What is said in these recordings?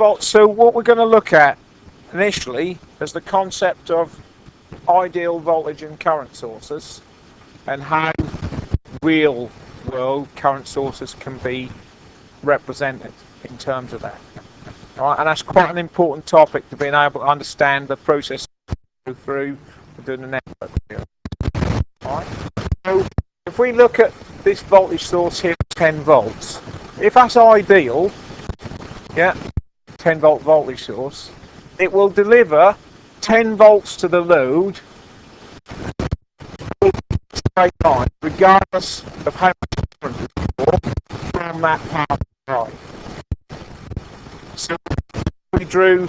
So what we're going to look at initially is the concept of ideal voltage and current sources and how real world current sources can be represented in terms of that. All right, and that's quite an important topic to being able to understand the process go through doing the network theory. All right. So if we look at this voltage source here, 10 volts, if that's ideal, yeah, 10 volt voltage source, it will deliver 10 volts to the load straight line, regardless of how much current is from that power supply. So we drew,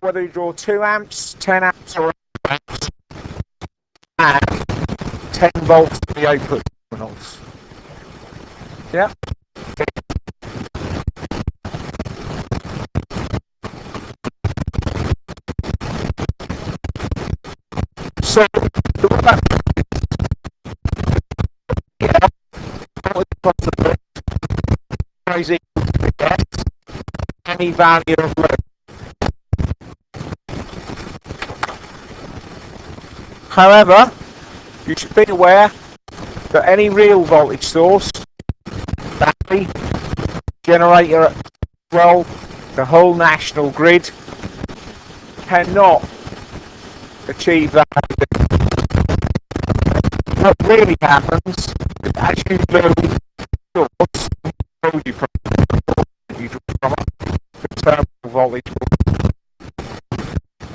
whether you draw 2 amps, 10 amps or 8 amps, and 10 volts to the output terminals. Yeah. So any value of load. However, you should be aware that any real voltage source, battery, generator, well, the whole national grid, cannot achieve that. What really happens is as you load the source, you draw from it, the terminal voltage.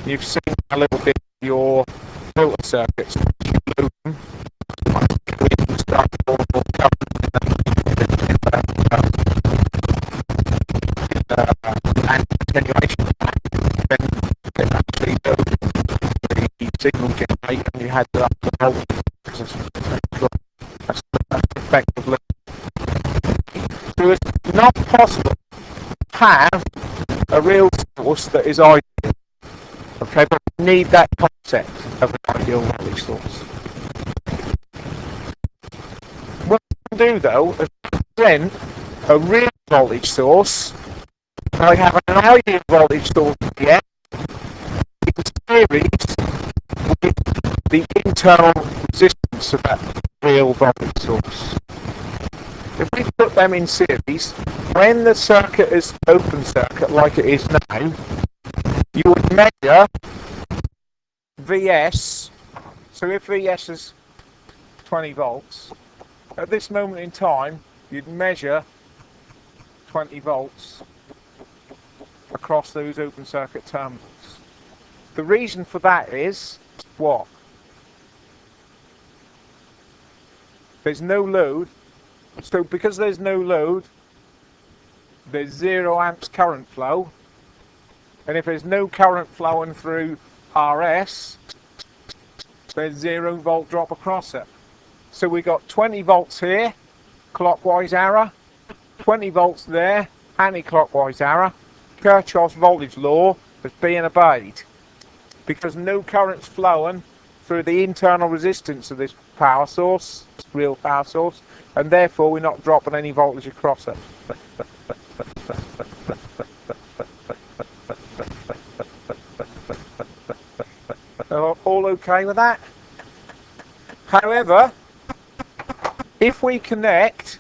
You've seen a little bit of your filter circuits. You load them, you start more current and attenuation, then actually load the signal generator and you had to up the voltage. That's effectively. So it's not possible to have a real source that is ideal. Okay, but we need that concept of an ideal voltage source. What we can do though is present a real voltage source. I have an ideal voltage source here in series with the internal resistance of that real voltage source. If we put them in series, when the circuit is open circuit like it is now, you would measure Vs. So if Vs is 20 volts, at this moment in time, you'd measure 20 volts across those open circuit terminals. The reason for that is what? There's no load. So because there's no load, there's 0 amps current flow. And if there's no current flowing through RS, there's 0 volt drop across it. So we got 20 volts here, clockwise arrow, 20 volts there, anti-clockwise arrow. Kirchhoff's voltage law is being obeyed because no current's flowing through the internal resistance of this power source, real power source, and therefore we're not dropping any voltage across it. All okay with that? However, if we connect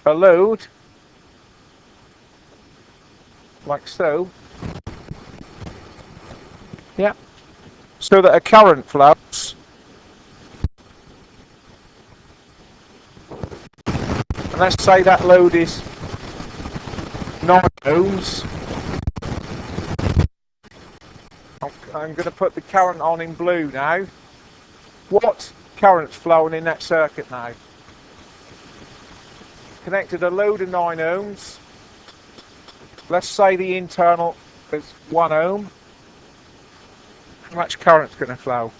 a load like so, yeah, so that a current flows, and let's say that load is 9 ohms. I'm going to put the current on in blue now. What current's flowing in that circuit now? Connected a load of 9 ohms. Let's say the internal is 1 ohm. How much current's going to flow?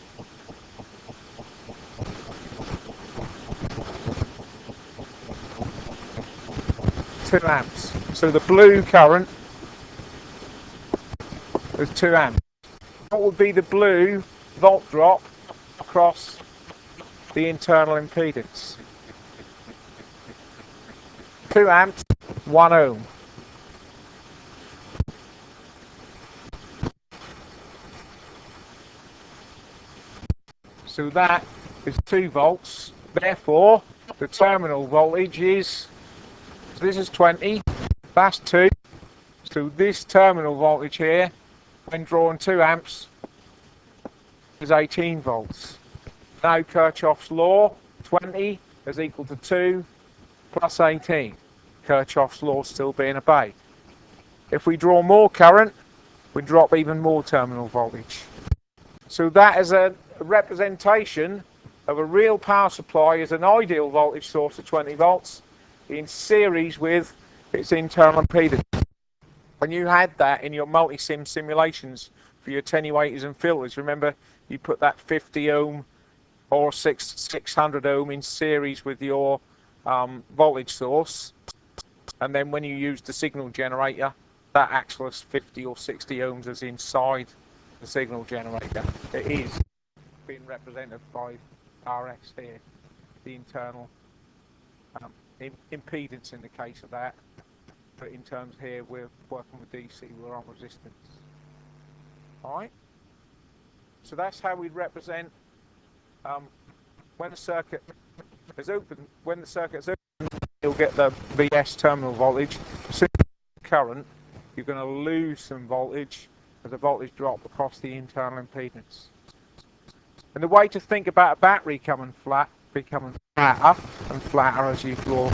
Two amps. So the blue current is 2 amps. What would be the blue volt drop across the internal impedance? 2 amps 1 ohm. So that is 2 volts. Therefore, the terminal voltage is, so this is 20, that's 2. So this terminal voltage here, when drawing 2 amps, is 18 volts. Now Kirchhoff's law, 20 is equal to 2 plus 18. Kirchhoff's law still being obeyed. If we draw more current, we drop even more terminal voltage. So that is a representation of a real power supply as an ideal voltage source of 20 volts in series with its internal impedance. When you had that in your multi-sim simulations for your attenuators and filters, remember you put that 50 ohm or 600 ohm in series with your voltage source, and then when you use the signal generator, that acts as 50 or 60 ohms as inside the signal generator. It is being represented by RS here, the internal impedance in the case of that. But in terms here, we're working with DC, we're on resistance. Alright? So that's how we represent when the circuit is open. When the circuit is open, you'll get the VS terminal voltage. As soon as you current, you're going to lose some voltage as a voltage drop across the internal impedance. And the way to think about a battery becoming flatter and flatter as you draw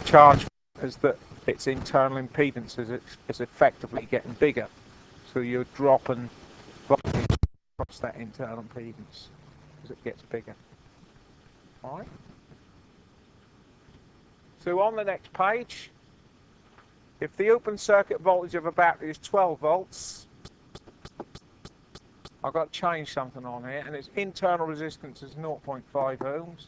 charge is that its internal impedance is effectively getting bigger. So you're dropping voltage across that internal impedance as it gets bigger. Alright? So on the next page, if the open circuit voltage of a battery is 12 volts, I've got to change something on here, and its internal resistance is 0.5 ohms.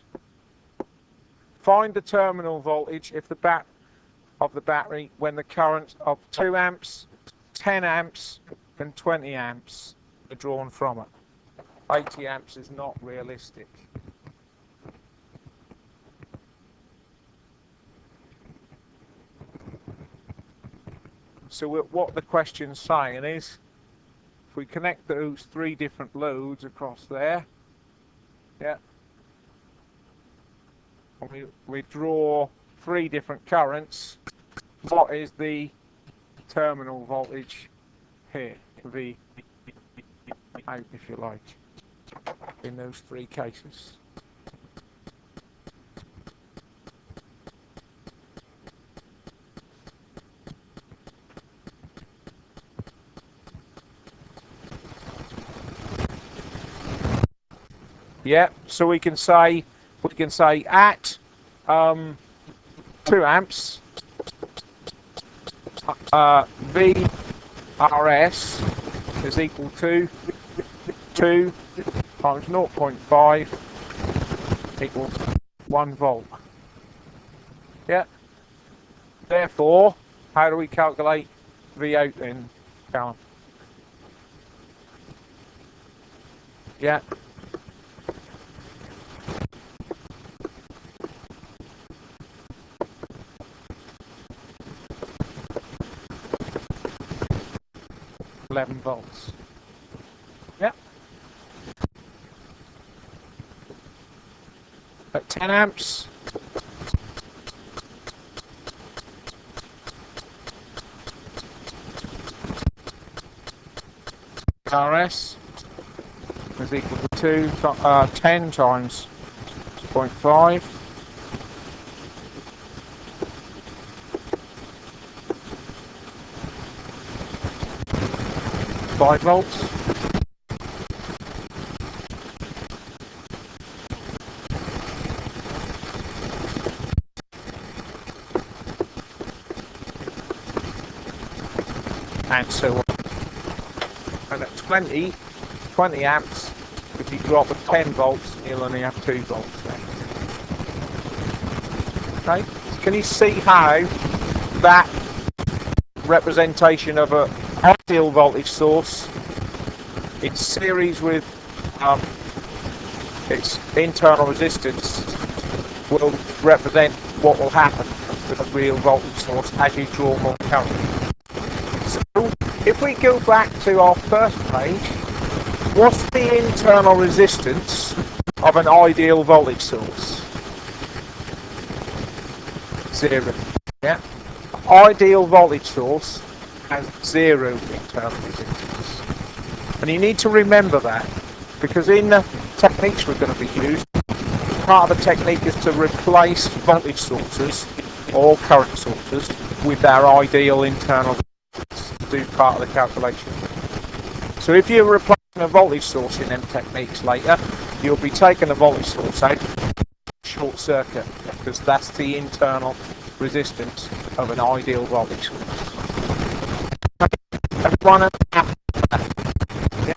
Find the terminal voltage if the battery when the currents of 2 amps, 10 amps, and 20 amps are drawn from it. 80 amps is not realistic. So what the question's saying is, if we connect those 3 different loads across there, yeah, and we draw 3 different currents, what is the terminal voltage here? V out, if you like, in those 3 cases. Yeah, so we can say at 2 amps, VRS is equal to 2 times 0.5 equals 1 volt. Yeah. Therefore, how do we calculate V out then, Callum? Yeah. volts. Yep. At 10 amps, RS is equal to 10 times 0.5. 5 volts. And so on. And at 20 amps, if you drop at 10 volts, you'll only have 2 volts then. Okay? Can you see how that representation of an ideal voltage source in series with its internal resistance will represent what will happen? with a real voltage source as you draw more current. So if we go back to our first page, what's the internal resistance of an ideal voltage source? 0. Yeah. Ideal voltage source has 0 internal resistance. And you need to remember that, because in the techniques we're going to be using, part of the technique is to replace voltage sources or current sources with their ideal internal resistance to do part of the calculation. So if you're replacing a voltage source in them techniques later, you'll be taking the voltage source out, short circuit, because that's the internal resistance of an ideal voltage source. Everyone understand that? Yeah.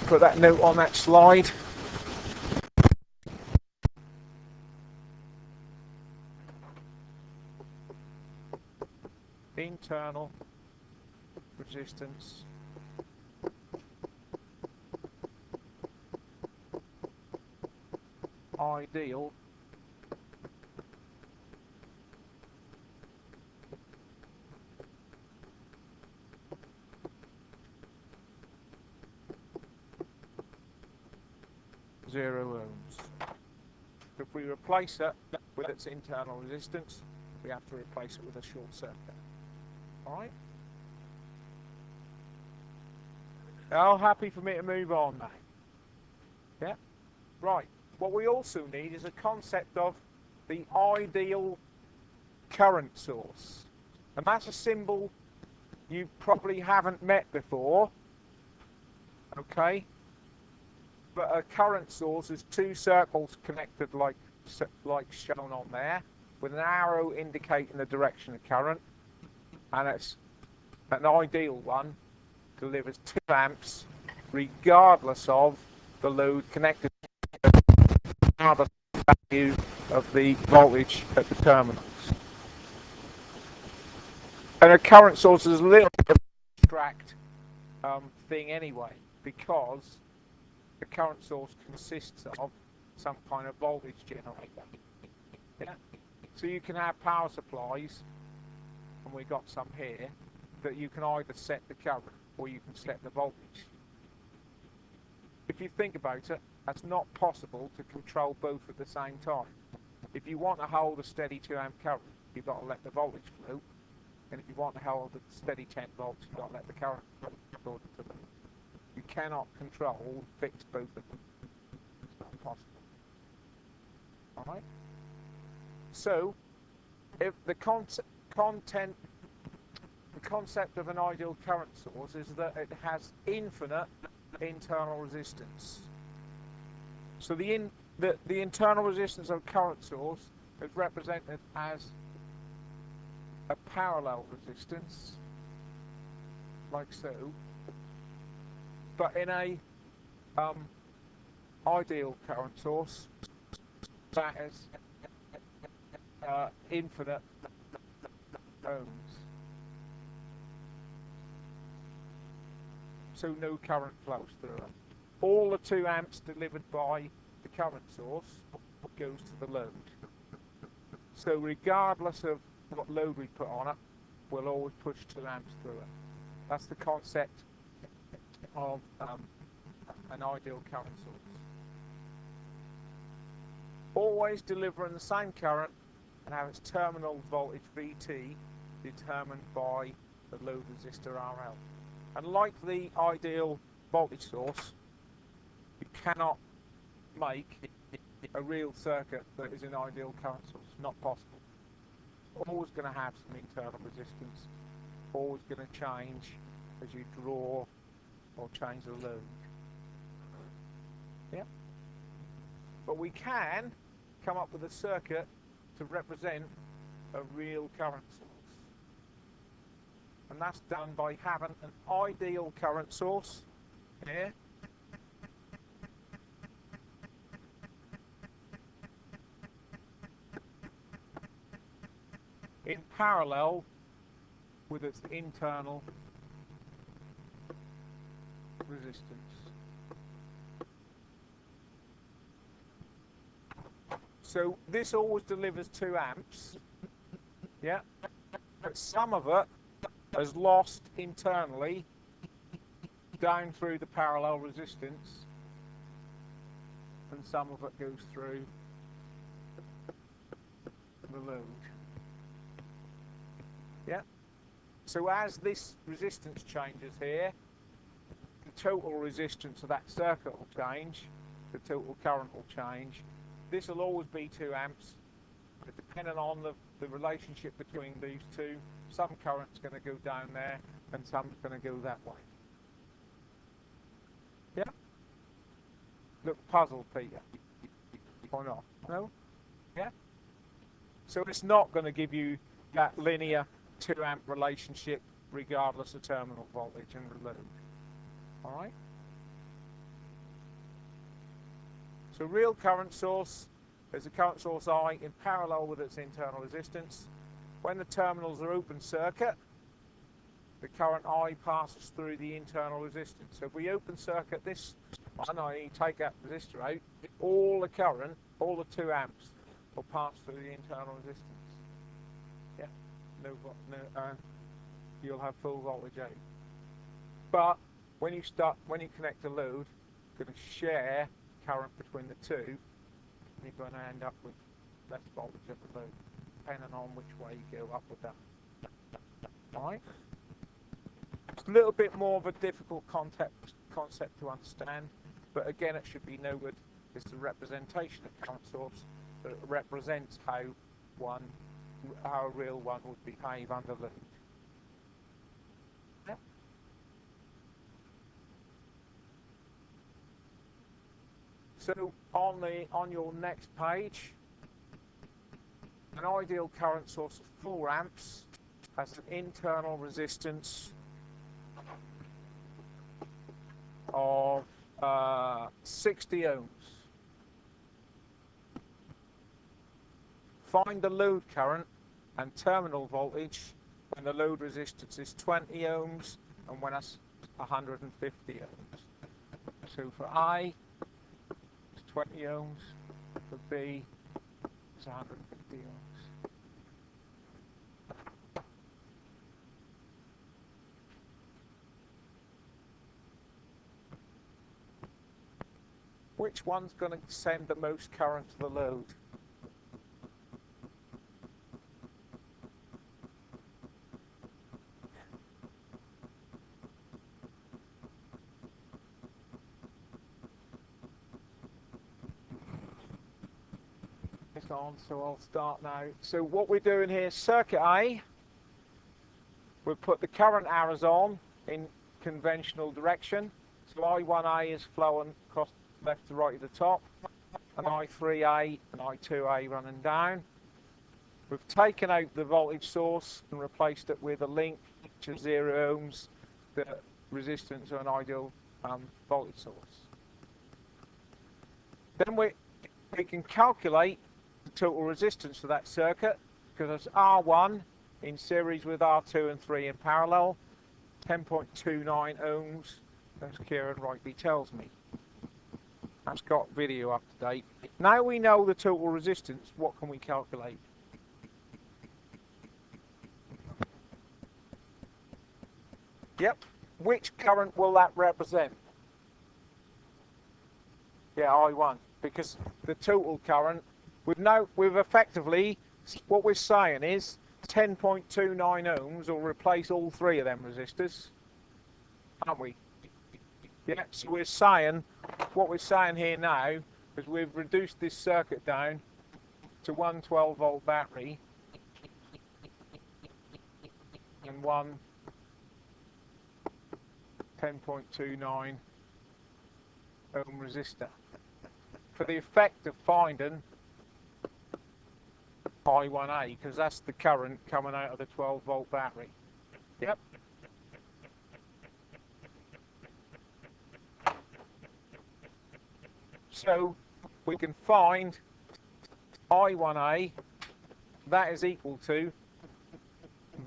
Put that note on that slide. Internal resistance ideal zero ohms. If we replace it with its internal resistance, we have to replace it with a short circuit. Alright? Now, happy for me to move on now. Yeah? Right. What we also need is a concept of the ideal current source. And that's a symbol you probably haven't met before. Okay? But a current source is two circles connected like shown on there, with an arrow indicating the direction of current. And it's an ideal one, delivers 2 amps regardless of the load connected, regardless of the value of the voltage at the terminals. And a current source is a little bit of an abstract thing anyway, because the current source consists of some kind of voltage generator. Yeah? So you can have power supplies, and we've got some here, that you can either set the current or you can set the voltage. If you think about it, that's not possible to control both at the same time. If you want to hold a steady 2 amp current, you've got to let the voltage flow, and if you want to hold a steady 10 volts, you've got to let the current flow. You cannot control, fix both of them. It's not possible. Alright? So, if the concept of an ideal current source is that it has infinite internal resistance. So the internal resistance of a current source is represented as a parallel resistance, like so. But in a ideal current source, that is infinite ohms. So no current flows through it. All the 2 amps delivered by the current source goes to the load. So regardless of what load we put on it, we'll always push 2 amps through it. That's the concept of an ideal current source. Always delivering the same current and have its terminal voltage VT determined by the load resistor RL. And like the ideal voltage source, you cannot make a real circuit that is an ideal current source. Not possible. Always going to have some internal resistance. Always going to change as you draw or change the load. Yeah. But we can come up with a circuit to represent a real current source. And that's done by having an ideal current source here. In parallel with its internal resistance. So this always delivers 2 amps, yeah, but some of it is lost internally down through the parallel resistance, and some of it goes through the load. Yeah. So as this resistance changes here, the total resistance of that circuit will change, the total current will change. This will always be 2 amps, but depending on the relationship between these two, some current's going to go down there and some's going to go that way. Yeah? Look puzzled, Peter. Or not? No? Yeah? So it's not going to give you that linear 2 amp relationship regardless of terminal voltage and load. Alright? So real current source is a current source I in parallel with its internal resistance. When the terminals are open circuit, the current I passes through the internal resistance. So if we open circuit this one, i.e. take that resistor out, all the current, all the 2 amps will pass through the internal resistance. Yeah, you'll have full voltage out. But when you connect a load, you're going to share current between the two. You're going to end up with less voltage at the load, depending on which way you go, up or down. Alright? It's a little bit more of a difficult concept to understand, but again it should be noted it's the representation of current source that represents how a real one would behave under load. Yeah. So on your next page, an ideal current source of 4 amps has an internal resistance of 60 ohms. Find the load current and terminal voltage when the load resistance is 20 ohms and when it's 150 ohms. So for I, it's 20 ohms. For B, it's 150 ohms. Which one's going to send the most current to the load? It's on, so I'll start now. So what we're doing here, circuit A, we'll put the current arrows on in conventional direction. So I1A is flowing across left to right at the top, and I3A and I2A running down. We've taken out the voltage source and replaced it with a link to 0 ohms, the resistance of an ideal voltage source. Then we can calculate the total resistance for that circuit, because it's R1 in series with R2 and 3 in parallel, 10.29 ohms, as Kieran rightly tells me. That's got video up to date. Now we know the total resistance, what can we calculate? Yep. Which current will that represent? Yeah, I1. Because the total current, we've effectively, what we're saying is 10.29 ohms will replace all 3 of them resistors, aren't we? Yeah, so we're saying, what we're saying here now is we've reduced this circuit down to one 12-volt battery and one 10.29 ohm resistor for the effect of finding I1A, because that's the current coming out of the 12-volt battery. Yep. So we can find I1A, that is equal to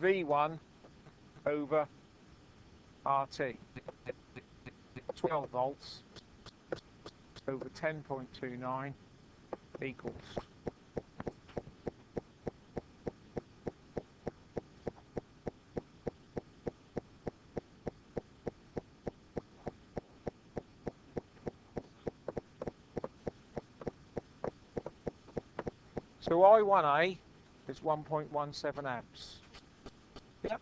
V1 over RT. 12 volts over 10.29 equals So I1A is 1.17 amps. Yep.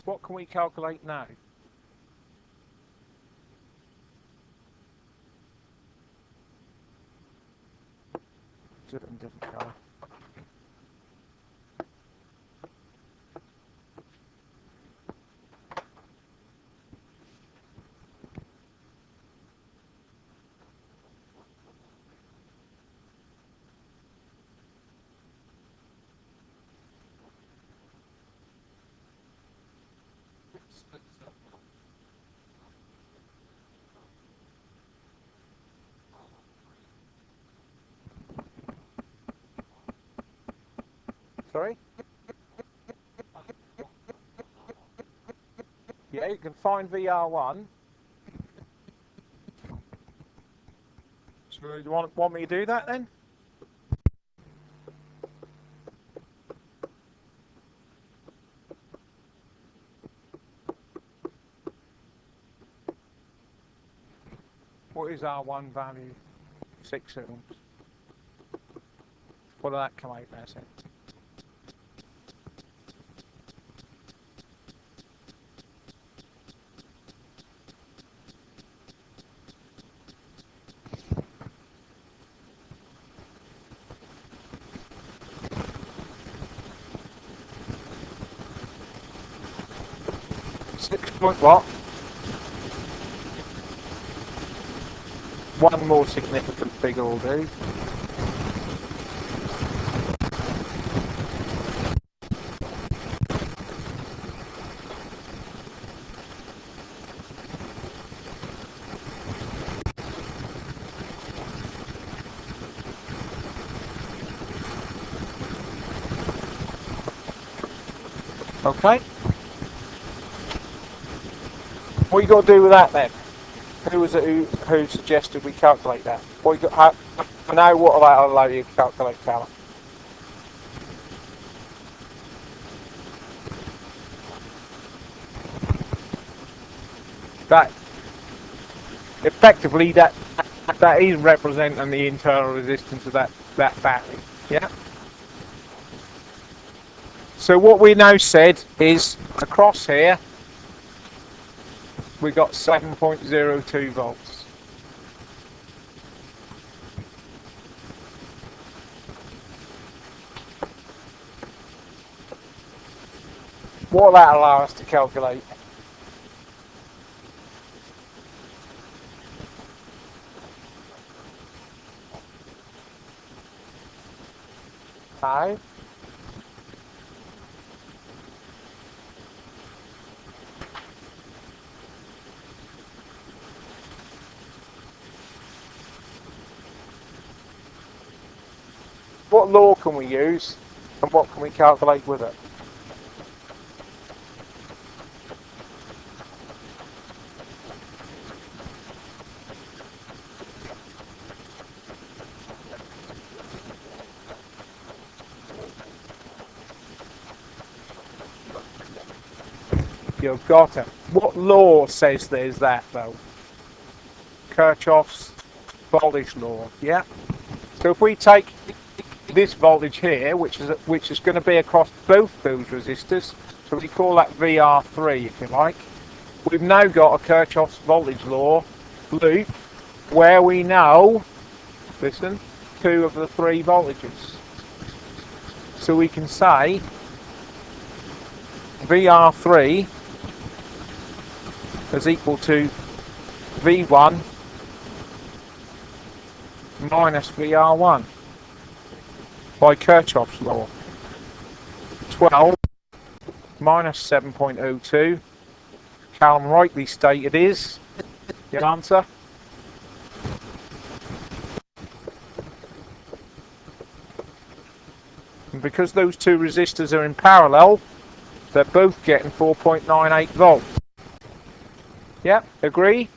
What can we calculate now? Do it in different colour. Sorry? Yeah, you can find VR1. So you want me to do that then? What is R1 value? 6 ohms. What did that come out as then? Six point what? One more significant figure will do. Okay. What you got to do with that then? Who was it who suggested we calculate that? What you got? Now what will that allow you to calculate, Callum? That effectively that is representing the internal resistance of that battery. Yeah. So what we now said is across here we got 7.02 volts. What will that allow us to calculate? How? What law can we use and what can we calculate with it? You've got it. What law says there's that though? Kirchhoff's voltage law, yeah? So if we take this voltage here, which is going to be across both those resistors, so we call that VR3 if you like, we've now got a Kirchhoff's voltage law loop where we know, listen, 2 of the 3 voltages. So we can say VR3 is equal to V1 minus VR1 by Kirchhoff's law. 12 minus 7.02. Callum rightly stated is your answer. And because those 2 resistors are in parallel, they're both getting 4.98 volts. Yeah, agree?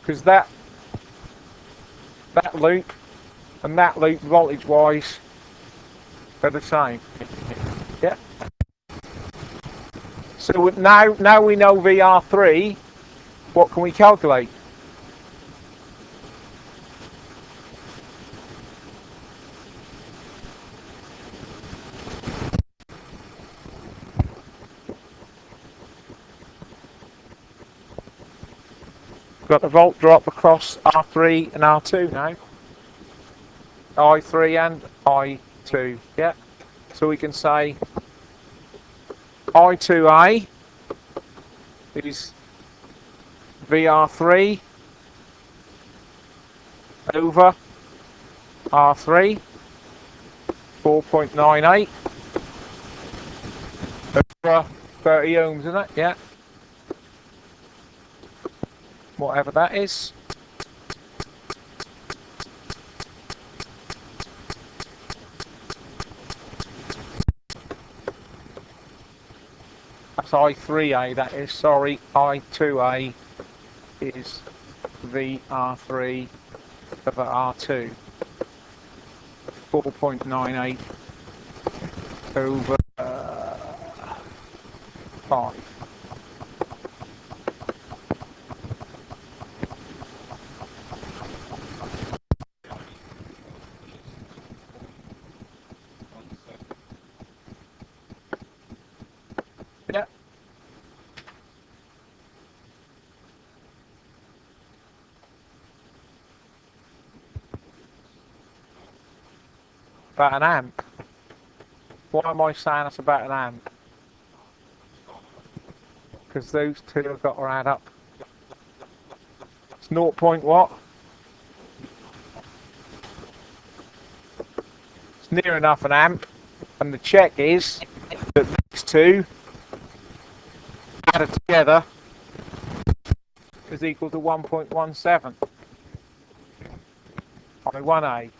Because that loop and that loop voltage wise are the same. Yeah. So now we know VR3 what can we calculate? We've got the volt drop across R3 and R2 now. I3 and I2, yeah. So we can say I2A is VR3 over R3, 4.98 over 30 ohms, isn't it? Yeah. Whatever that is. That's I3A, that is, sorry, I2A is VR3 over R2, 4.98 over 5. Yeah. About an amp. Why am I saying it's about an amp? Because those two have got to add up. It's 0. What? It's near enough an amp, and the check is that these two added together is equal to 1.17. I1A.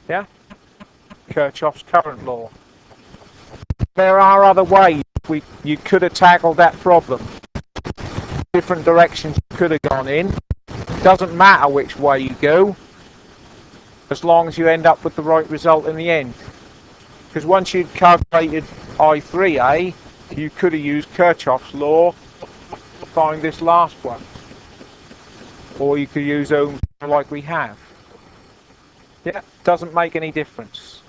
Yeah? Kirchhoff's current law. There are other ways you could have tackled that problem. Different directions you could have gone in. Doesn't matter which way you go, as long as you end up with the right result in the end. Because once you'd calculated I3A, you could have used Kirchhoff's law to find this last one. Or you could use Ohm's law like we have. Yeah, doesn't make any difference.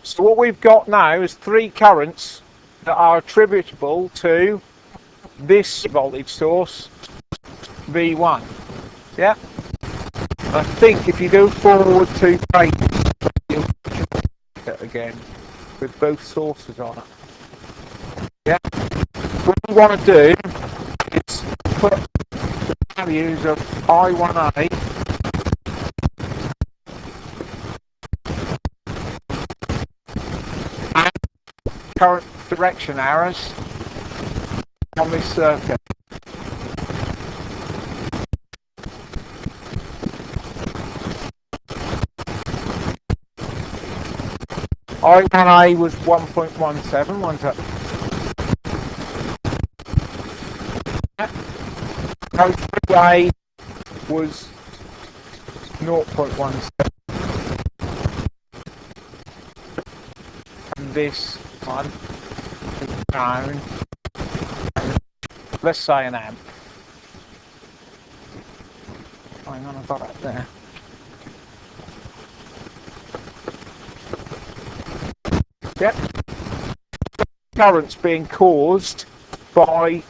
So what we've got now is 3 currents that are attributable to this voltage source, V1. Yeah? I think if you go forward 2 pages, you'll get it again with both sources on it. Yeah? What we want to do is put the values of I1A current direction arrows on this circuit. I1A was 1.17, wasn't it? I3A was 0.17. And this one is down, let's say an amp. Hang on, I've got it there. Yep. Current's being caused by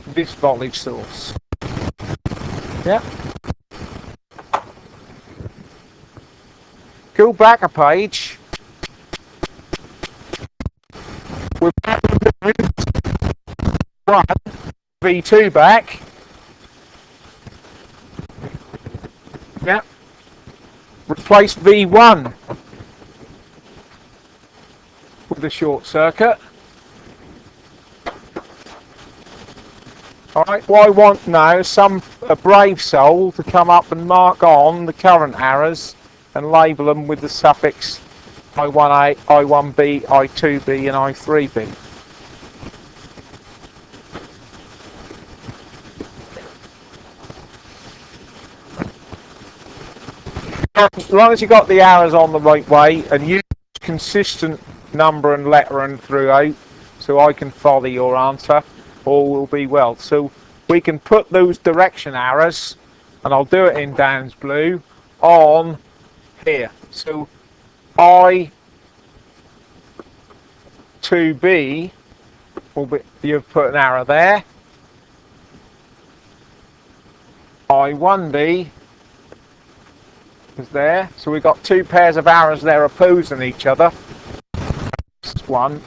this voltage source. Yep. Go back a page. We're back to one V2 back. Yep. Replace V1 with the short circuit. Alright, what I want now is a brave soul to come up and mark on the current arrows and label them with the suffix I1A, I1B, I2B and I3B. As long as you got the arrows on the right way and use consistent number and lettering throughout, so I can follow your answer, all will be well. So we can put those direction arrows, and I'll do it in Dan's blue, on here. So I2B will be, you've put an arrow there. I1B is there. So we've got two pairs of arrows there opposing each other. This one.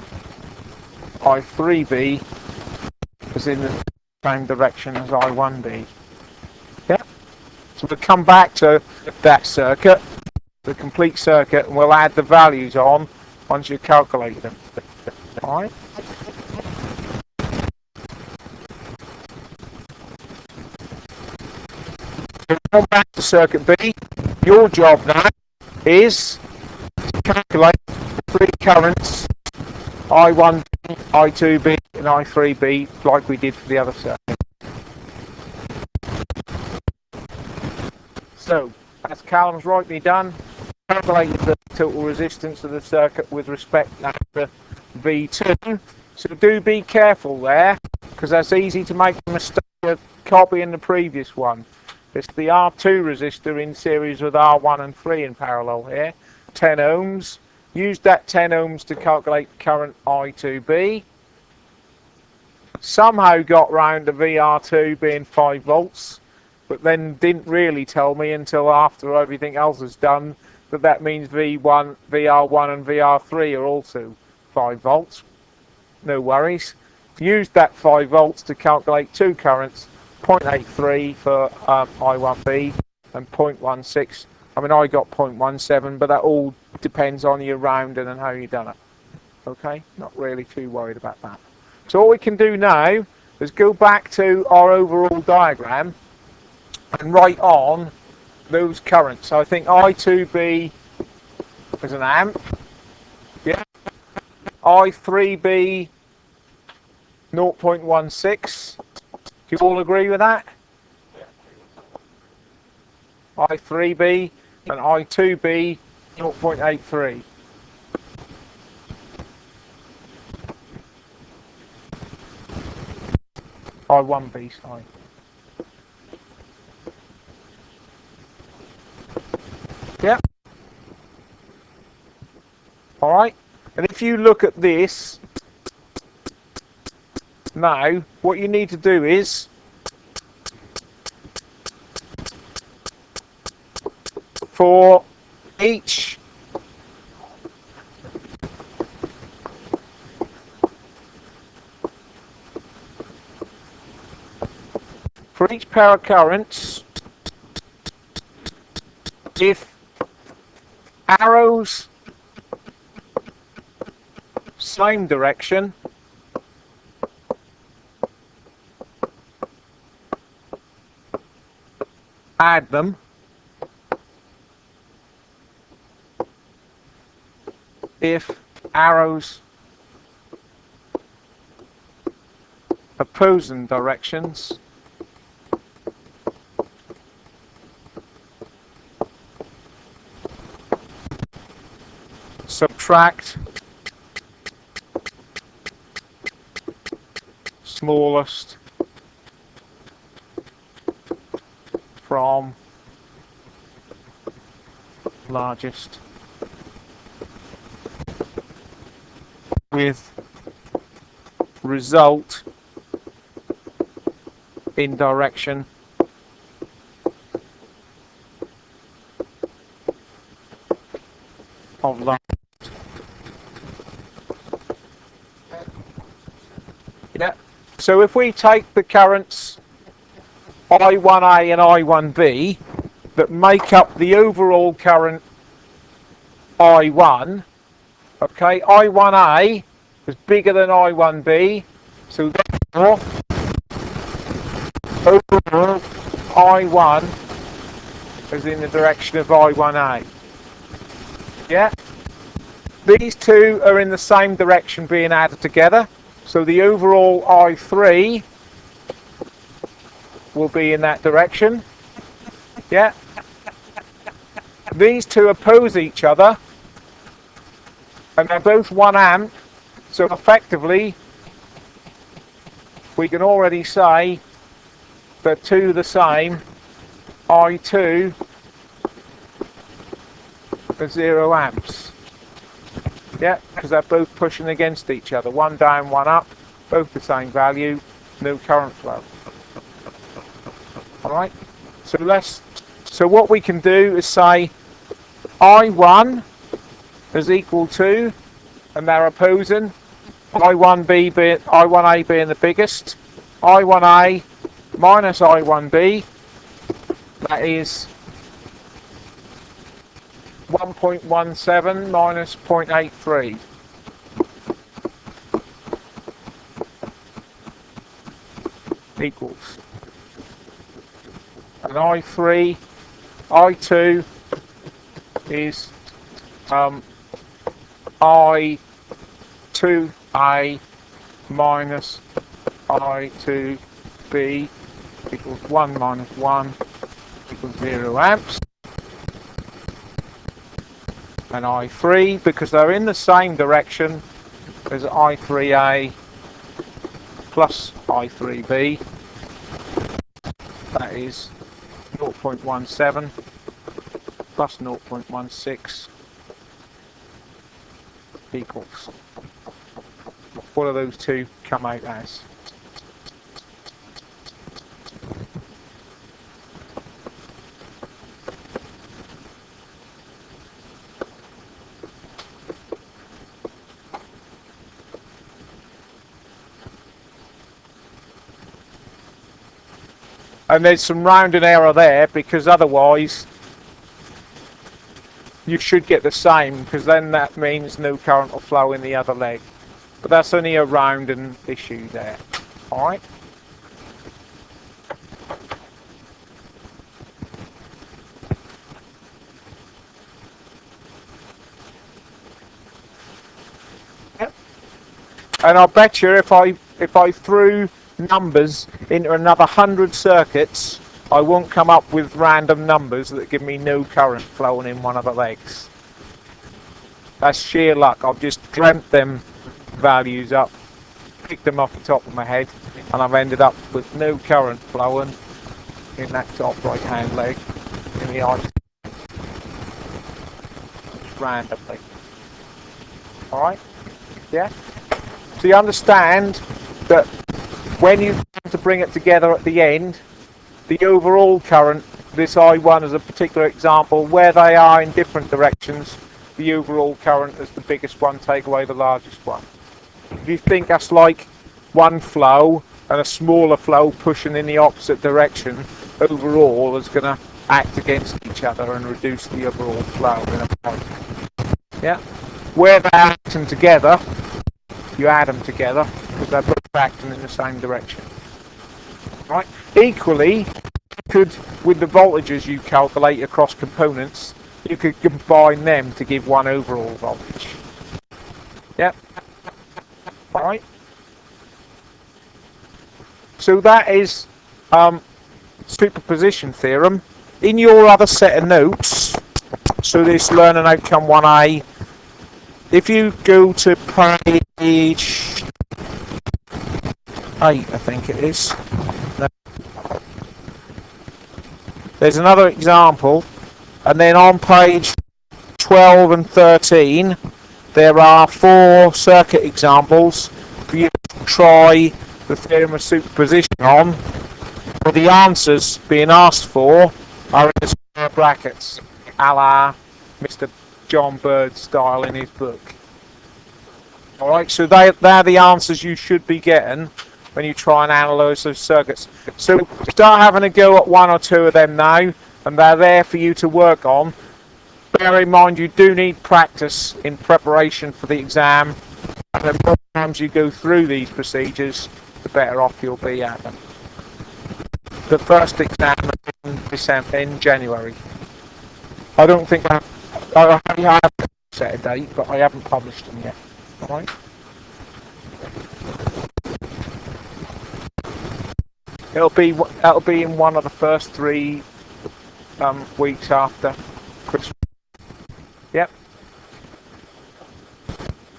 I3B is in the same direction as I1B. Yeah. So we'll come back to that circuit, the complete circuit, and we'll add the values on once you calculate them. Alright. So come back to circuit B. Your job now is to calculate the three currents, I1B, I2B and I3B, like we did for the other circuit. So, as Callum's rightly done, calculate the total resistance of the circuit with respect now to V2. So do be careful there, because that's easy to make a mistake of copying the previous one. It's the R2 resistor in series with R1 and 3 in parallel here, 10 ohms. Use that 10 ohms to calculate current I2B. Somehow got round to VR2 being 5 volts, but then didn't really tell me until after everything else is done that that means V1, VR1 and VR3 are also 5 volts. No worries. Use that 5 volts to calculate two currents, 0.83 for I1B and 0.16. I mean, I got 0.17, but that all depends on your rounding and how you've done it. Okay, not really too worried about that. So all we can do now is go back to our overall diagram and write on those currents. So I think I2B is an amp. Yeah. I3B 0.16. Do you all agree with that? I3B and I2B 0.83. I1B, sorry. Yeah. Alright. And if you look at this, now what you need to do is for each pair of currents, if arrows same direction, add them. If arrows opposing directions, subtract smallest from largest, with result in direction of largest. Yeah. So if we take the currents I1A and I1B that make up the overall current I1, okay, I1A is bigger than I1B, so therefore overall I1 is in the direction of I1A. Yeah? These two are in the same direction being added together, so the overall I3 will be in that direction. Yeah? These two oppose each other, and they're both 1 amp, so effectively we can already say they're two the same, I2 are 0 amps. Yeah, because they're both pushing against each other. One down, one up, both the same value, no current flow. Alright, so what we can do is say I1 is equal to, and they're opposing, I1A being the biggest, I1A minus I1B, that is 1.17 minus 0.83. Equals. And I2 is I2A minus I2B equals 1 minus 1 equals 0 amps. And I3, because they're in the same direction as I3A plus I3B, that is 0.17 plus 0.16 equals. What do those two come out as? And there's some rounding error there, because otherwise you should get the same, because then that means no current will flow in the other leg. But that's only a rounding issue there. Alright? Yep. And I'll bet you if I threw numbers into another 100 circuits, I won't come up with random numbers that give me no current flowing in one of the legs. That's sheer luck. I've just dreamt them values up, picked them off the top of my head, and I've ended up with no current flowing in that top right hand leg in the ice. Just randomly. Alright? Yeah? So you understand that when you have to bring it together at the end, the overall current, this I1 is a particular example, where they are in different directions, the overall current is the biggest one, take away the largest one. If you think that's like one flow and a smaller flow pushing in the opposite direction, overall is going to act against each other and reduce the overall flow in a pipe. Yeah? Where they're acting together, you add them together, because they're both acting in the same direction. Right? Equally, with the voltages you calculate across components, you could combine them to give one overall voltage. Yep. Right. So that is superposition theorem. In your other set of notes, so this learning outcome 1A, if you go to page 8, I think it is. No. There's another example, and then on page 12 and 13 there are 4 circuit examples for you to try the theorem of superposition on, but the answers being asked for are in the square brackets, a la Mr. John Bird style in his book. Alright, so they're the answers you should be getting when you try and analyse those circuits. So start having a go at 1 or 2 of them now, and they're there for you to work on. Bear in mind you do need practice in preparation for the exam, and the more times you go through these procedures, the better off you'll be at them. The first exam is in January. I don't think I have set a date, but I haven't published them yet. Alright? It'll be in one of the first 3 weeks after Christmas. Yep.